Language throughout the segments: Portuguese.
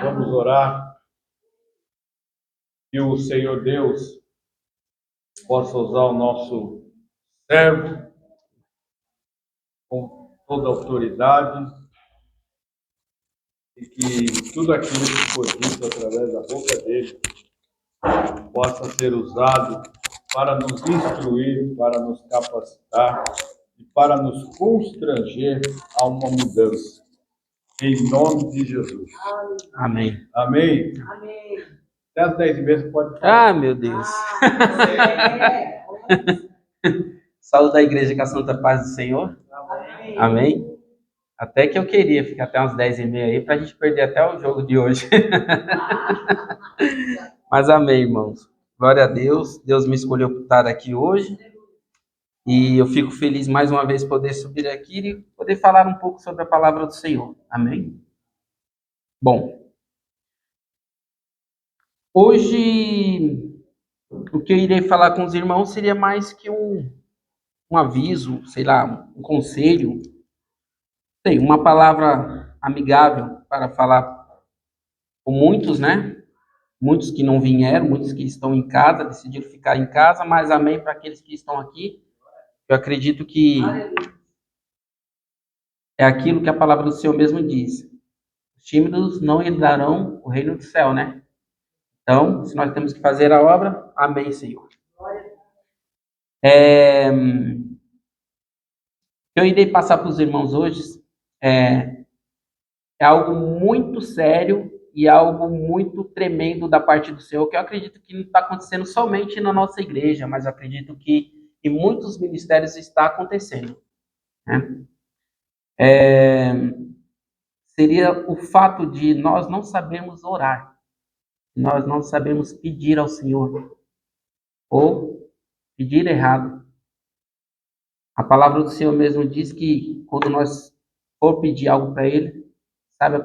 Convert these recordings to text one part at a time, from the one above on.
Vamos orar. Que o Senhor Deus possa usar o nosso servo com toda a autoridade e que tudo aquilo que foi dito através da boca dele possa ser usado para nos instruir, para nos capacitar e para nos constranger a uma mudança. Em nome de Jesus. Amém. Amém. Amém. Até as 10h30 pode falar. Ah, meu Deus. Saúde da igreja com a santa paz do Senhor. Amém. Amém. Até que eu queria ficar até umas 10h30 aí para a gente perder até o jogo de hoje. Mas amém, irmãos. Glória a Deus. Deus me escolheu para estar aqui hoje. E eu fico feliz mais uma vez poder subir aqui e poder falar um pouco sobre a palavra do Senhor. Amém? Bom, hoje o que eu irei falar com os irmãos seria mais que um aviso, sei lá, um conselho, sei, uma palavra amigável para falar com muitos, né? Muitos que não vieram, muitos que estão em casa, decidiram ficar em casa, mas amém para aqueles que estão aqui. Eu acredito que é aquilo que a palavra do Senhor mesmo diz. Os tímidos não herdarão o reino do céu, né? Então, se nós temos que fazer a obra, amém, Senhor. Eu irei passar para os irmãos hoje é algo muito sério e algo muito tremendo da parte do Senhor, que eu acredito que não está acontecendo somente na nossa igreja, mas eu acredito que em muitos ministérios está acontecendo, né? Seria o fato de nós não sabermos orar, nós não sabemos pedir ao Senhor, ou pedir errado. A palavra do Senhor mesmo diz que quando nós for pedir algo para Ele, saiba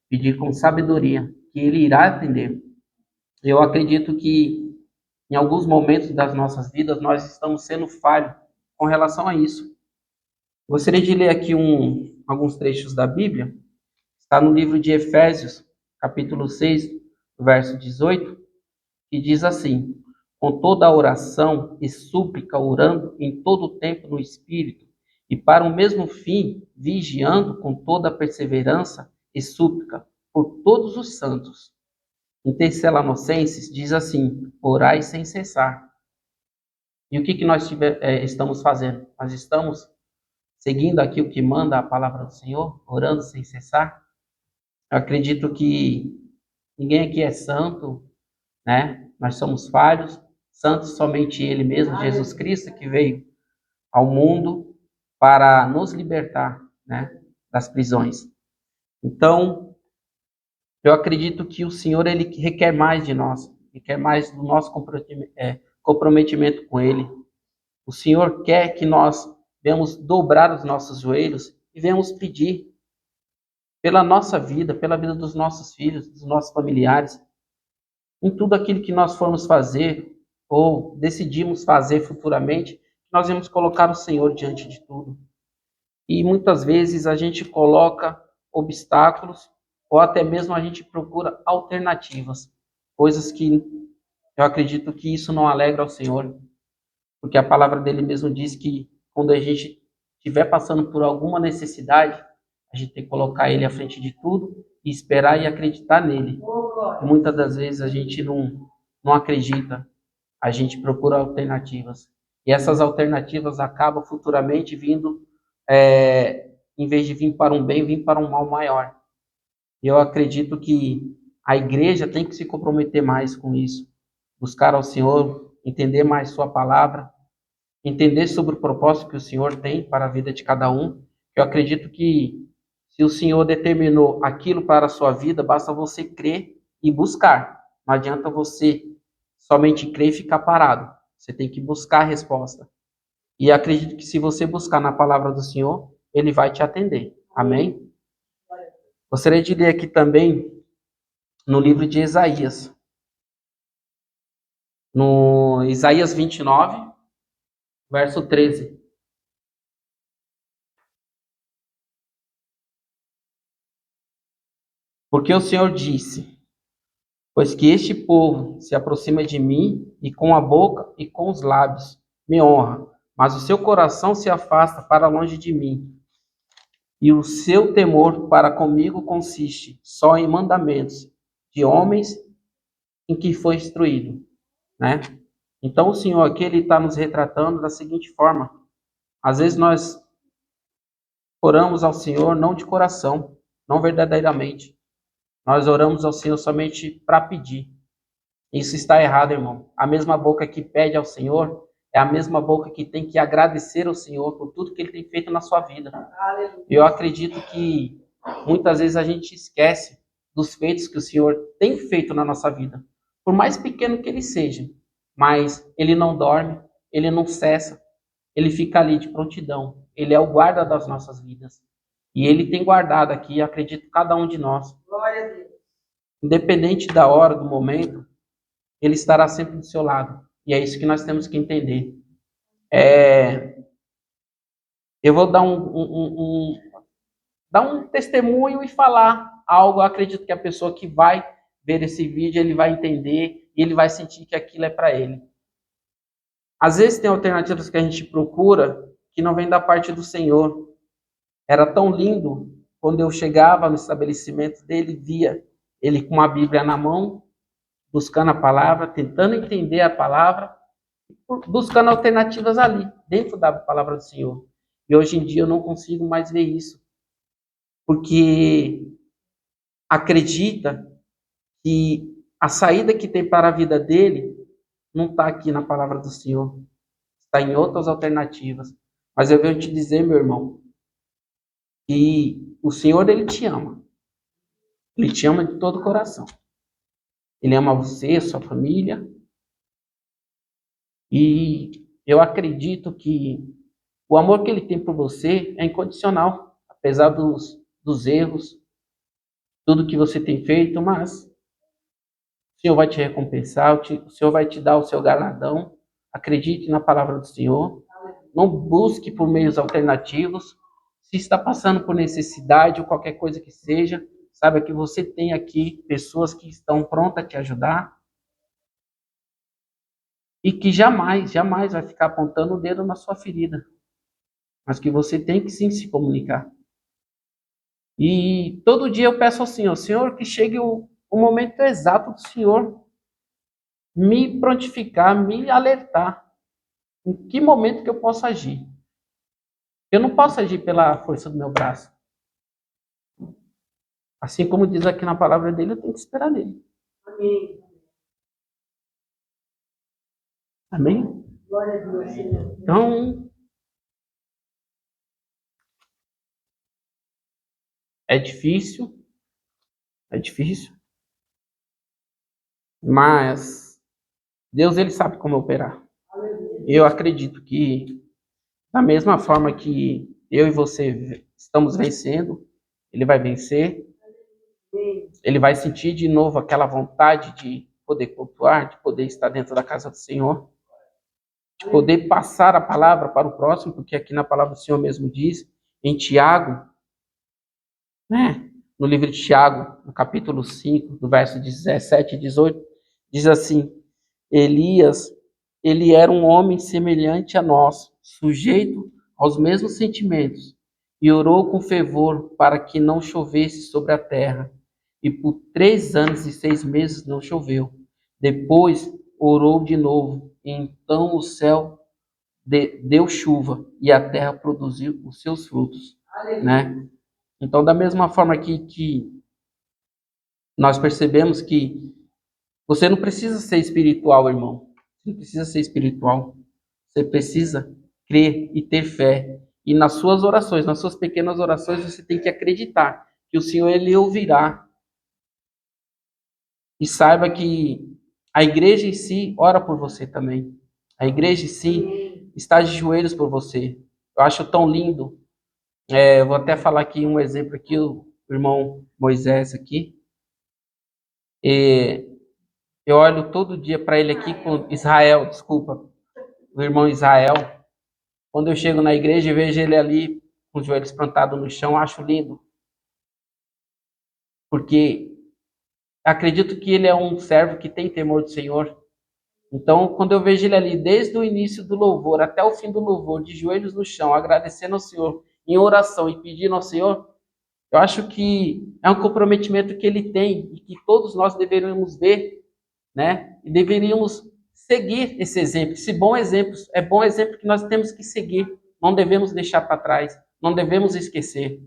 pedir com sabedoria, que Ele irá atender. Eu acredito que em alguns momentos das nossas vidas nós estamos sendo falhos com relação a isso. Gostaria de ler aqui alguns trechos da Bíblia. Está no livro de Efésios, capítulo 6, verso 18, que diz assim: com toda a oração e súplica, orando em todo o tempo no Espírito, e para o mesmo fim, vigiando com toda a perseverança e súplica por todos os santos. Em Tessalonicenses diz assim: orai sem cessar. E o que nós estamos fazendo? Nós estamos seguindo aqui o que manda a palavra do Senhor, orando sem cessar. Eu acredito que ninguém aqui é santo, né? Nós somos falhos, santos somente Ele mesmo, Jesus Cristo, que veio ao mundo para nos libertar, né, das prisões. Então, eu acredito que o Senhor ele requer mais de nós, requer mais do nosso comprometimento com Ele. O Senhor quer que nós venhamos dobrar os nossos joelhos e venhamos pedir pela nossa vida, pela vida dos nossos filhos, dos nossos familiares, em tudo aquilo que nós formos fazer ou decidimos fazer futuramente, nós vamos colocar o Senhor diante de tudo. E muitas vezes a gente coloca obstáculos ou até mesmo a gente procura alternativas, coisas que eu acredito que isso não alegra ao Senhor, porque a palavra dele mesmo diz que quando a gente estiver passando por alguma necessidade, a gente tem que colocar ele à frente de tudo e esperar e acreditar nele. E muitas das vezes a gente não acredita, a gente procura alternativas. E essas alternativas acabam futuramente vindo, em vez de vir para um bem, vir para um mal maior. E eu acredito que a igreja tem que se comprometer mais com isso, buscar ao Senhor, entender mais sua palavra, entender sobre o propósito que o Senhor tem para a vida de cada um. Eu acredito que se o Senhor determinou aquilo para a sua vida, basta você crer e buscar. Não adianta você somente crer e ficar parado. Você tem que buscar a resposta. E acredito que se você buscar na palavra do Senhor, Ele vai te atender. Amém? Gostaria de ler aqui também no livro de Isaías. No Isaías 29, verso 13. Porque o Senhor disse: pois que este povo se aproxima de mim e com a boca e com os lábios me honra, mas o seu coração se afasta para longe de mim. E o seu temor para comigo consiste só em mandamentos de homens em que foi instruído, né? Então o Senhor aqui ele está nos retratando da seguinte forma: às vezes nós oramos ao Senhor não de coração, não verdadeiramente. Nós oramos ao Senhor somente para pedir. Isso está errado, irmão. A mesma boca que pede ao Senhor é a mesma boca que tem que agradecer ao Senhor por tudo que Ele tem feito na sua vida. Eu acredito que muitas vezes a gente esquece dos feitos que o Senhor tem feito na nossa vida. Por mais pequeno que ele seja, mas Ele não dorme, Ele não cessa, Ele fica ali de prontidão. Ele é o guarda das nossas vidas. E Ele tem guardado aqui, eu acredito, cada um de nós. Glória a Deus. Independente da hora, do momento, Ele estará sempre do seu lado. E é isso que nós temos que entender. Eu vou dar um testemunho e falar algo. Eu acredito que a pessoa que vai ver esse vídeo, ele vai entender e ele vai sentir que aquilo é para ele. Às vezes tem alternativas que a gente procura que não vem da parte do Senhor. Era tão lindo quando eu chegava no estabelecimento dele, via ele com uma Bíblia na mão, buscando a palavra, tentando entender a palavra, buscando alternativas ali, dentro da palavra do Senhor. E hoje em dia eu não consigo mais ver isso, porque acredita que a saída que tem para a vida dele não está aqui na palavra do Senhor, está em outras alternativas. Mas eu venho te dizer, meu irmão, que o Senhor, Ele te ama. Ele te ama de todo o coração. Ele ama você, sua família. E eu acredito que o amor que Ele tem por você é incondicional, apesar dos erros, tudo que você tem feito, mas o Senhor vai te recompensar, o Senhor vai te dar o seu galardão. Acredite na palavra do Senhor. Não busque por meios alternativos. Se está passando por necessidade ou qualquer coisa que seja, saiba que você tem aqui pessoas que estão prontas a te ajudar e que jamais, jamais vai ficar apontando o dedo na sua ferida, mas que você tem que sim se comunicar. E todo dia eu peço ao Senhor, que chegue o momento exato do Senhor me prontificar, me alertar em que momento que eu posso agir. Eu não posso agir pela força do meu braço. Assim como diz aqui na palavra dele, eu tenho que esperar nele. Amém. Amém? Glória a Deus, Senhor. Então, é difícil, mas Deus ele sabe como operar. Eu acredito que da mesma forma que eu e você estamos vencendo, ele vai vencer. Ele vai sentir de novo aquela vontade de poder cultuar, de poder estar dentro da casa do Senhor, de poder passar a palavra para o próximo, porque aqui na palavra do Senhor mesmo diz, em Tiago, né? No livro de Tiago, no capítulo 5, do verso 17 e 18, diz assim: Elias, ele era um homem semelhante a nós, sujeito aos mesmos sentimentos, e orou com fervor para que não chovesse sobre a terra. E por 3 anos e 6 meses não choveu. Depois orou de novo, e então o céu deu chuva, e a terra produziu os seus frutos, né? Então, da mesma forma que nós percebemos que você não precisa ser espiritual, irmão. Você não precisa ser espiritual. Você precisa crer e ter fé. E nas suas orações, nas suas pequenas orações, você tem que acreditar que o Senhor, Ele ouvirá. E saiba que a igreja em si ora por você também. A igreja em si está de joelhos por você. Eu acho tão lindo. Eu vou até falar aqui um exemplo aqui, o irmão Moisés aqui. Eu olho todo dia para ele aqui com Israel, desculpa, o irmão Israel. Quando eu chego na igreja e vejo ele ali com os joelhos plantados no chão, acho lindo. porque acredito que ele é um servo que tem temor do Senhor. Então, quando eu vejo ele ali, desde o início do louvor até o fim do louvor, de joelhos no chão, agradecendo ao Senhor, em oração e pedindo ao Senhor, eu acho que é um comprometimento que ele tem e que todos nós deveríamos ver, né? E deveríamos seguir esse exemplo. Esse bom exemplo é bom exemplo que nós temos que seguir. Não devemos deixar para trás, não devemos esquecer.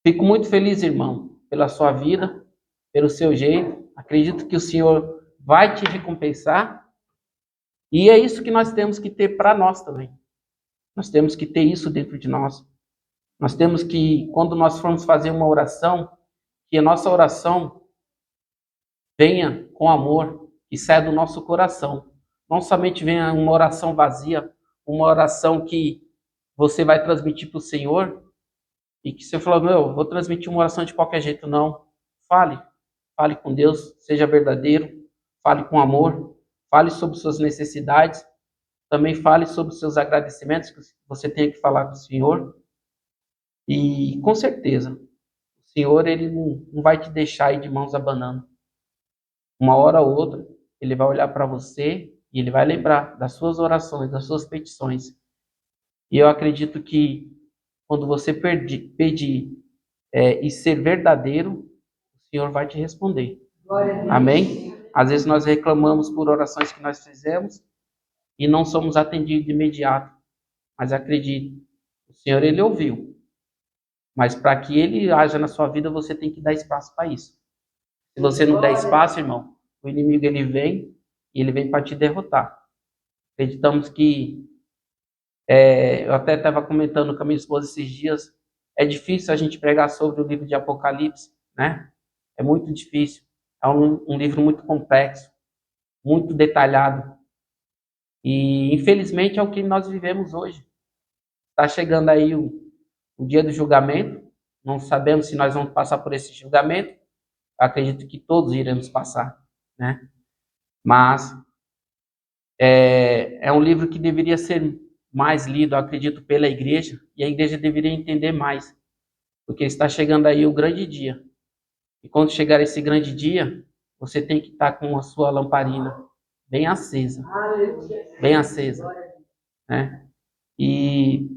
Fico muito feliz, irmão, pela sua vida, pelo seu jeito. Acredito que o Senhor vai te recompensar. E é isso que nós temos que ter para nós também. Nós temos que ter isso dentro de nós. Nós temos que, quando nós formos fazer uma oração, que a nossa oração venha com amor e saia do nosso coração. Não somente venha uma oração vazia, uma oração que você vai transmitir para o Senhor e que você falou, meu, vou transmitir uma oração de qualquer jeito. Não. Fale com Deus, seja verdadeiro, fale com amor, fale sobre suas necessidades, também fale sobre seus agradecimentos que você tem que falar com o Senhor. E com certeza, o Senhor ele não vai te deixar aí de mãos abanando. Uma hora ou outra, ele vai olhar para você e ele vai lembrar das suas orações, das suas petições. E eu acredito que quando você pedir e ser verdadeiro, o Senhor vai te responder. Amém? Às vezes nós reclamamos por orações que nós fizemos e não somos atendidos de imediato. Mas acredite, o Senhor ele ouviu. Mas para que ele haja na sua vida, você tem que dar espaço para isso. Se você não der espaço, irmão, o inimigo ele vem e ele vem para te derrotar. Acreditamos que, eu até estava comentando com a minha esposa esses dias, é difícil a gente pregar sobre o livro de Apocalipse, né? É muito difícil. É um livro muito complexo, muito detalhado. E, infelizmente, é o que nós vivemos hoje. Está chegando aí o dia do julgamento. Não sabemos se nós vamos passar por esse julgamento. Eu acredito que todos iremos passar, né? Mas é um livro que deveria ser mais lido, eu acredito, pela igreja. E a igreja deveria entender mais. Porque está chegando aí o grande dia. E quando chegar esse grande dia, você tem que estar com a sua lamparina bem acesa. Bem acesa, né? E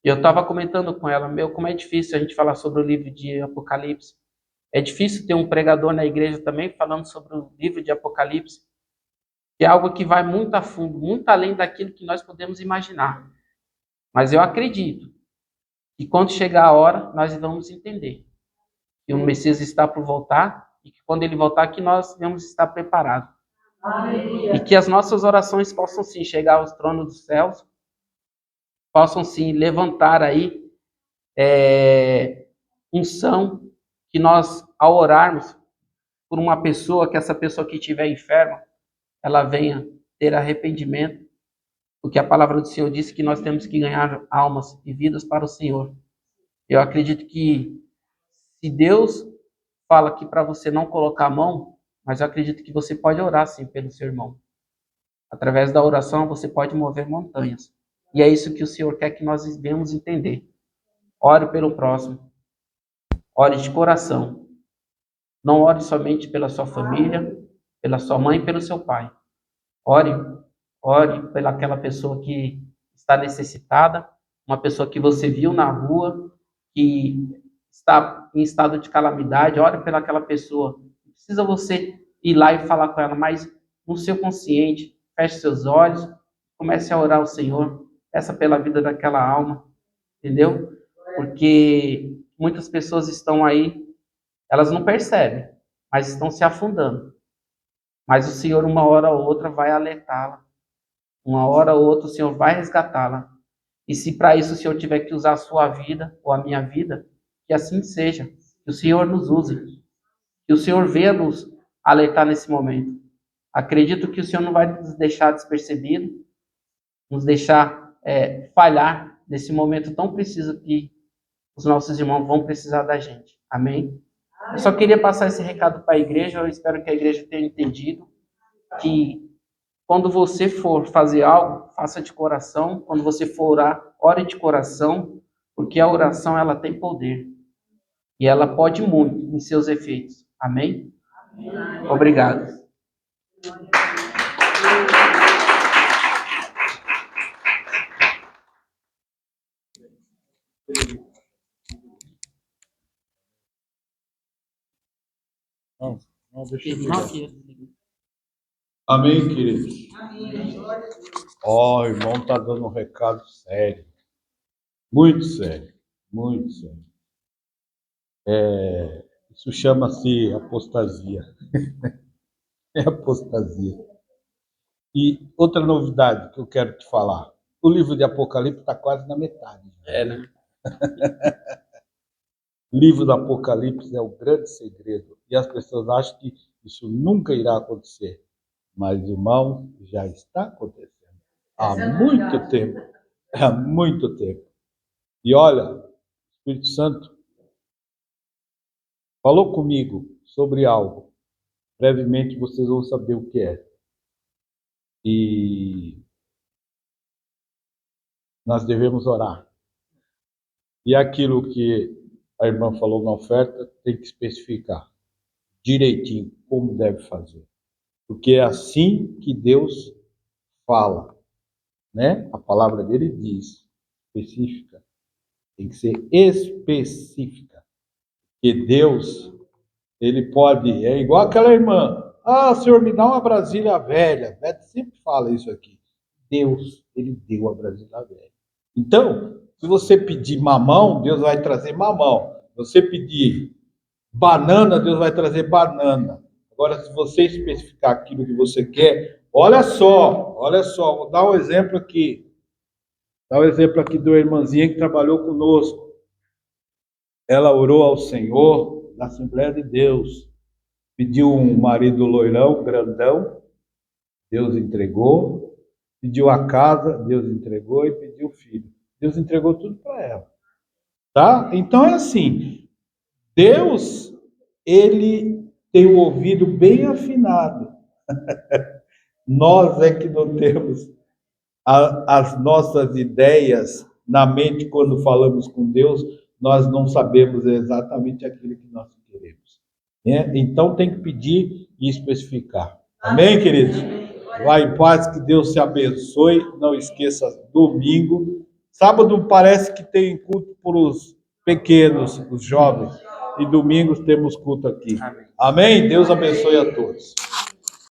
eu estava comentando com ela, como é difícil a gente falar sobre o livro de Apocalipse. É difícil ter um pregador na igreja também falando sobre o livro de Apocalipse, que é algo que vai muito a fundo, muito além daquilo que nós podemos imaginar. Mas eu acredito que quando chegar a hora, nós vamos entender que o Messias está por voltar e que quando ele voltar, que nós vamos estar preparados. E que as nossas orações possam sim chegar aos tronos dos céus, possam sim levantar aí unção, que nós, ao orarmos por uma pessoa, que essa pessoa que estiver enferma, ela venha ter arrependimento, porque a palavra do Senhor disse que nós temos que ganhar almas e vidas para o Senhor. Eu acredito que se Deus fala que para você não colocar a mão, mas eu acredito que você pode orar sim pelo seu irmão. Através da oração você pode mover montanhas. E é isso que o Senhor quer que nós venhamos entender. Ore pelo próximo. Ore de coração. Não ore somente pela sua família, pela sua mãe e pelo seu pai. Ore pelaquela pessoa que está necessitada, uma pessoa que você viu na rua, que está em estado de calamidade. Ore pelaquela pessoa. Não precisa você ir lá e falar com ela, mas no seu consciente, feche seus olhos, comece a orar ao Senhor, peça pela vida daquela alma, entendeu? Porque muitas pessoas estão aí, elas não percebem, mas estão se afundando. Mas o Senhor, uma hora ou outra, vai alertá-la. Uma hora ou outra, o Senhor vai resgatá-la. E se para isso o Senhor tiver que usar a sua vida ou a minha vida, que assim seja. Que o Senhor nos use. Que o Senhor venha nos alertar nesse momento. Acredito que o Senhor não vai nos deixar despercebido, nos deixar falhar nesse momento tão preciso que os nossos irmãos vão precisar da gente. Amém? Eu só queria passar esse recado para a igreja. Eu espero que a igreja tenha entendido que quando você for fazer algo, faça de coração. Quando você for orar, ore de coração, porque a oração ela tem poder. E ela pode muito em seus efeitos. Amém? Obrigado. Não, deixa eu Não, ver. Amém, queridos? Ó, o irmão está dando um recado sério. Muito sério. Muito sério. Isso chama-se apostasia. É apostasia. E outra novidade que eu quero te falar. O livro de Apocalipse está quase na metade. né? O livro do Apocalipse é o grande segredo. E as pessoas acham que isso nunca irá acontecer. Mas, irmão, já está acontecendo. Há muito tempo. Há muito tempo. E olha, o Espírito Santo falou comigo sobre algo. Brevemente vocês vão saber o que é. E nós devemos orar. E aquilo que a irmã falou na oferta, tem que especificar direitinho como deve fazer. Porque é assim que Deus fala, né? A palavra dele diz, específica. Tem que ser específica. Porque Deus, ele pode, é igual aquela irmã. Ah, Senhor, me dá uma Brasília velha. Beto sempre fala isso aqui. Deus, ele deu a Brasília velha. Então, se você pedir mamão, Deus vai trazer mamão. Se você pedir banana, Deus vai trazer banana. Agora, se você especificar aquilo que você quer, olha só, vou dar um exemplo aqui. Vou dar um exemplo aqui de uma irmãzinha que trabalhou conosco. Ela orou ao Senhor na Assembleia de Deus. Pediu um marido loirão, grandão, Deus entregou. Pediu a casa, Deus entregou, e pediu o filho. Deus entregou tudo para ela. Tá? Então é assim, Deus, ele tem o ouvido bem afinado. Nós é que não temos as nossas ideias na mente quando falamos com Deus, nós não sabemos exatamente aquilo que nós queremos. Né? Então tem que pedir e especificar. Amém, queridos? Vá em paz, que Deus te abençoe. Não esqueça, domingo. Sábado parece que tem culto para os pequenos, os jovens. E domingos temos culto aqui. Amém? Deus abençoe a todos.